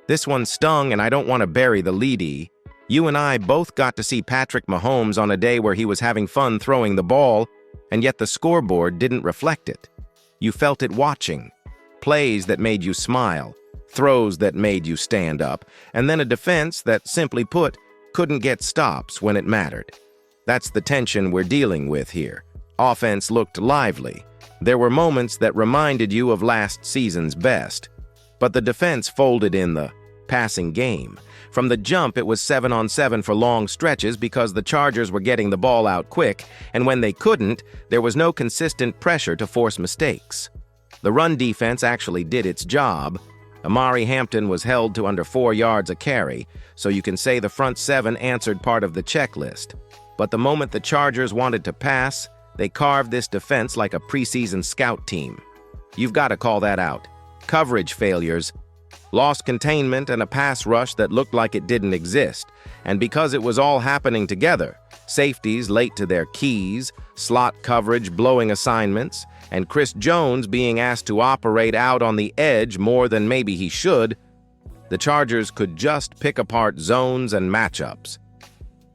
This one stung, and I don't want to bury the lead. You and I both got to see Patrick Mahomes on a day where he was having fun throwing the ball, and yet the scoreboard didn't reflect it. You felt it watching. Plays that made you smile, throws that made you stand up, and then a defense that, simply put, couldn't get stops when it mattered. That's the tension we're dealing with here. Offense looked lively. There were moments that reminded you of last season's best. But the defense folded in the passing game. From the jump, it was 7-on-7 for long stretches because the Chargers were getting the ball out quick, and when they couldn't, there was no consistent pressure to force mistakes. The run defense actually did its job. Amari Hampton was held to under 4 yards a carry, so you can say the front seven answered part of the checklist. But the moment the Chargers wanted to pass, they carved this defense like a preseason scout team. You've got to call that out. Coverage failures, lost containment, and a pass rush that looked like it didn't exist. And because it was all happening together, safeties late to their keys, slot coverage blowing assignments, and Chris Jones being asked to operate out on the edge more than maybe he should, the Chargers could just pick apart zones and matchups.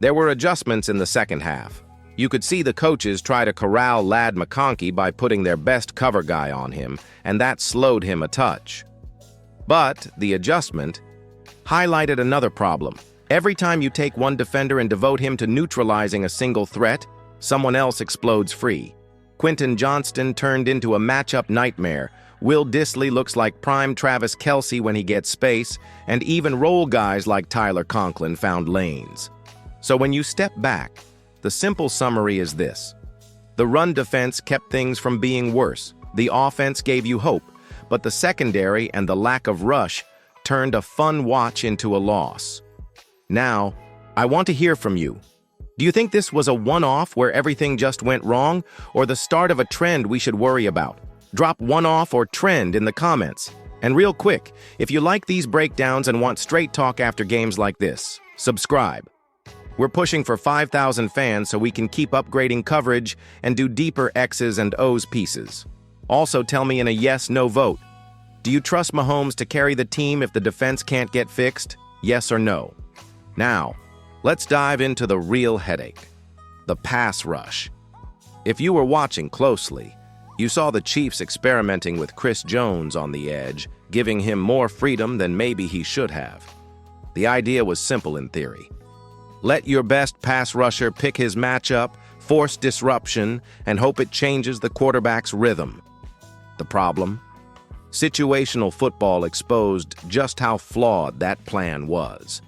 There were adjustments in the second half. You could see the coaches try to corral Ladd McConkey by putting their best cover guy on him, and that slowed him a touch. But the adjustment highlighted another problem. Every time you take one defender and devote him to neutralizing a single threat, someone else explodes free. Quentin Johnston turned into a matchup nightmare. Will Dissly looks like prime Travis Kelce when he gets space, and even role guys like Tyler Conklin found lanes. So when you step back, the simple summary is this. The run defense kept things from being worse. The offense gave you hope, but the secondary and the lack of rush turned a fun watch into a loss. Now, I want to hear from you. Do you think this was a one-off where everything just went wrong, or the start of a trend we should worry about? Drop one-off or trend in the comments. And real quick, if you like these breakdowns and want straight talk after games like this, subscribe. We're pushing for 5,000 fans so we can keep upgrading coverage and do deeper X's and O's pieces. Also, tell me in a yes/no vote. Do you trust Mahomes to carry the team if the defense can't get fixed? Yes or no? Now, let's dive into the real headache, the pass rush. If you were watching closely, you saw the Chiefs experimenting with Chris Jones on the edge, giving him more freedom than maybe he should have. The idea was simple in theory. Let your best pass rusher pick his matchup, force disruption, and hope it changes the quarterback's rhythm. The problem? Situational football exposed just how flawed that plan was.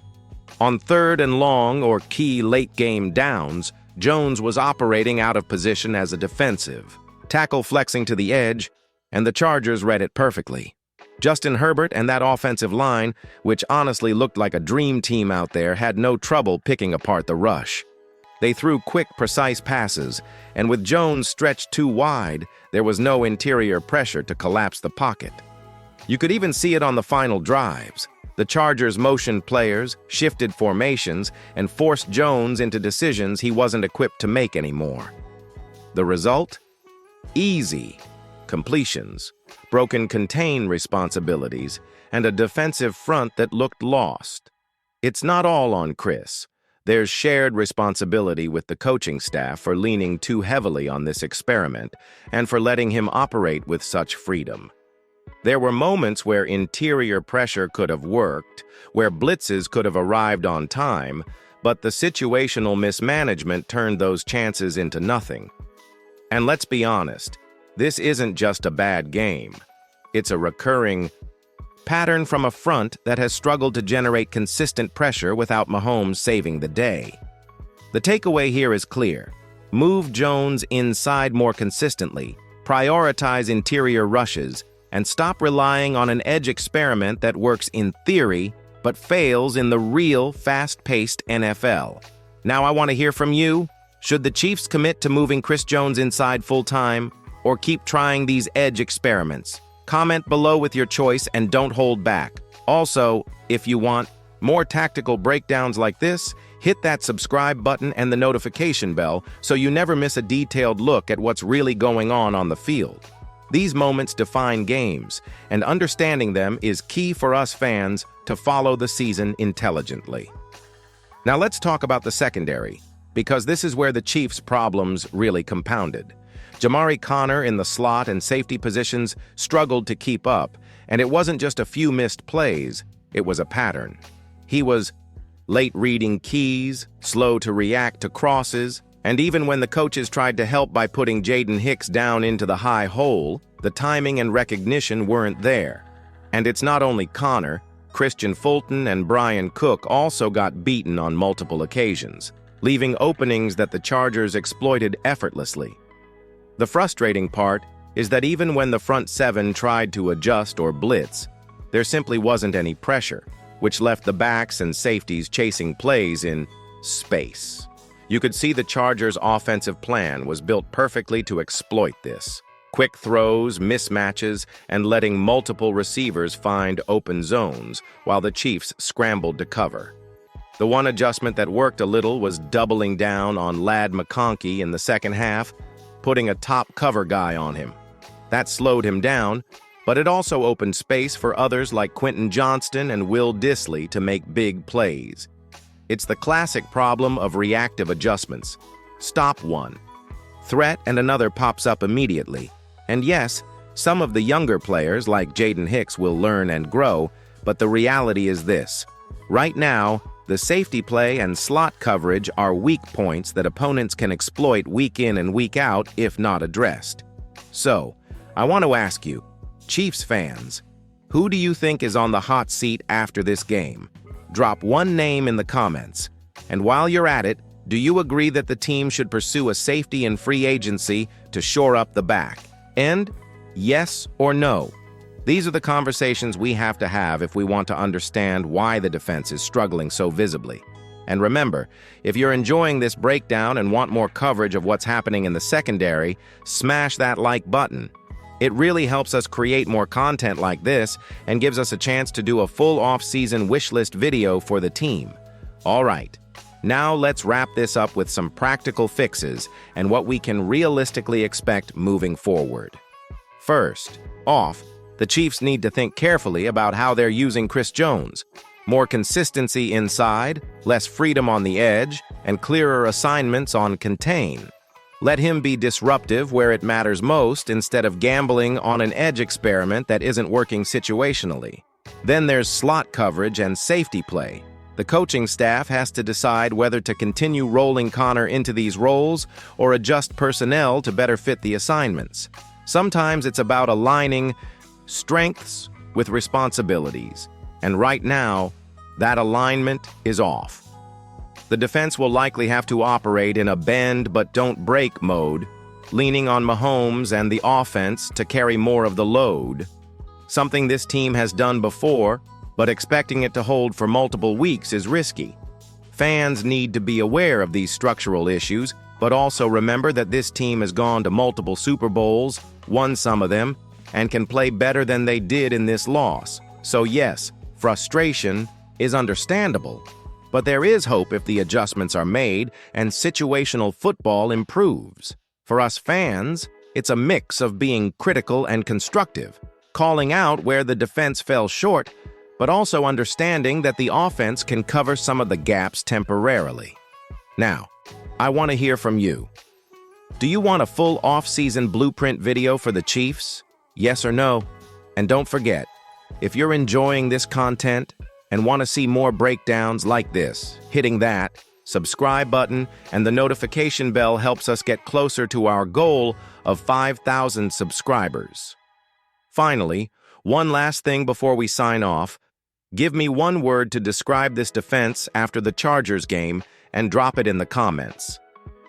On 3rd and long or key late-game downs, Jones was operating out of position as a defensive, tackle flexing to the edge, and the Chargers read it perfectly. Justin Herbert and that offensive line, which honestly looked like a dream team out there, had no trouble picking apart the rush. They threw quick, precise passes, and with Jones stretched too wide, there was no interior pressure to collapse the pocket. You could even see it on the final drives. The Chargers motioned players, shifted formations, and forced Jones into decisions he wasn't equipped to make anymore. The result? Easy completions, broken contain responsibilities, and a defensive front that looked lost. It's not all on Chris. There's shared responsibility with the coaching staff for leaning too heavily on this experiment and for letting him operate with such freedom. There were moments where interior pressure could have worked, where blitzes could have arrived on time, but the situational mismanagement turned those chances into nothing. And let's be honest, this isn't just a bad game. It's a recurring pattern from a front that has struggled to generate consistent pressure without Mahomes saving the day. The takeaway here is clear. Move Jones inside more consistently, prioritize interior rushes, and stop relying on an edge experiment that works in theory but fails in the real, fast-paced NFL. Now I want to hear from you. Should the Chiefs commit to moving Chris Jones inside full-time, or keep trying these edge experiments? Comment below with your choice and don't hold back. Also, if you want more tactical breakdowns like this, hit that subscribe button and the notification bell so you never miss a detailed look at what's really going on the field. These moments define games, and understanding them is key for us fans to follow the season intelligently. Now let's talk about the secondary, because this is where the Chiefs' problems really compounded. Jamari Connor in the slot and safety positions struggled to keep up, and it wasn't just a few missed plays, it was a pattern. He was late reading keys, slow to react to crosses, and even when the coaches tried to help by putting Jaden Hicks down into the high hole, the timing and recognition weren't there. And it's not only Connor. Christian Fulton and Brian Cook also got beaten on multiple occasions, leaving openings that the Chargers exploited effortlessly. The frustrating part is that even when the front seven tried to adjust or blitz, there simply wasn't any pressure, which left the backs and safeties chasing plays in space. You could see the Chargers' offensive plan was built perfectly to exploit this. Quick throws, mismatches, and letting multiple receivers find open zones while the Chiefs scrambled to cover. The one adjustment that worked a little was doubling down on Ladd McConkey in the second half, putting a top cover guy on him. That slowed him down, but it also opened space for others like Quentin Johnston and Will Dissly to make big plays. It's the classic problem of reactive adjustments. Stop one. Threat and another pops up immediately. And yes, some of the younger players like Jaden Hicks will learn and grow, but the reality is this. Right now, the safety play and slot coverage are weak points that opponents can exploit week in and week out if not addressed. So, I want to ask you, Chiefs fans, who do you think is on the hot seat after this game? Drop one name in the comments. And while you're at it, do you agree that the team should pursue a safety in free agency to shore up the back? And yes or no? These are the conversations we have to have if we want to understand why the defense is struggling so visibly. And remember, if you're enjoying this breakdown and want more coverage of what's happening in the secondary, smash that like button. It really helps us create more content like this and gives us a chance to do a full off-season wish list video for the team. All right, now let's wrap this up with some practical fixes and what we can realistically expect moving forward. First off, the Chiefs need to think carefully about how they're using Chris Jones. More consistency inside, less freedom on the edge, and clearer assignments on contain. Let him be disruptive where it matters most instead of gambling on an edge experiment that isn't working situationally. Then there's slot coverage and safety play. The coaching staff has to decide whether to continue rolling Connor into these roles or adjust personnel to better fit the assignments. Sometimes it's about aligning strengths with responsibilities, and right now, that alignment is off. The defense will likely have to operate in a bend but don't break mode, leaning on Mahomes and the offense to carry more of the load. Something this team has done before, but expecting it to hold for multiple weeks is risky. Fans need to be aware of these structural issues, but also remember that this team has gone to multiple Super Bowls, won some of them, and can play better than they did in this loss. So yes, frustration is understandable. But there is hope if the adjustments are made and situational football improves. For us fans, it's a mix of being critical and constructive, calling out where the defense fell short, but also understanding that the offense can cover some of the gaps temporarily. Now, I want to hear from you. Do you want a full off-season blueprint video for the Chiefs? Yes or no? And don't forget, if you're enjoying this content and want to see more breakdowns like this, hitting that subscribe button and the notification bell helps us get closer to our goal of 5,000 subscribers. Finally, one last thing before we sign off. Give me one word to describe this defense after the Chargers game and drop it in the comments.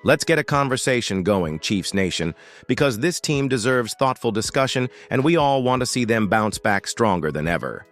Let's get a conversation going, Chiefs Nation, because this team deserves thoughtful discussion and we all want to see them bounce back stronger than ever.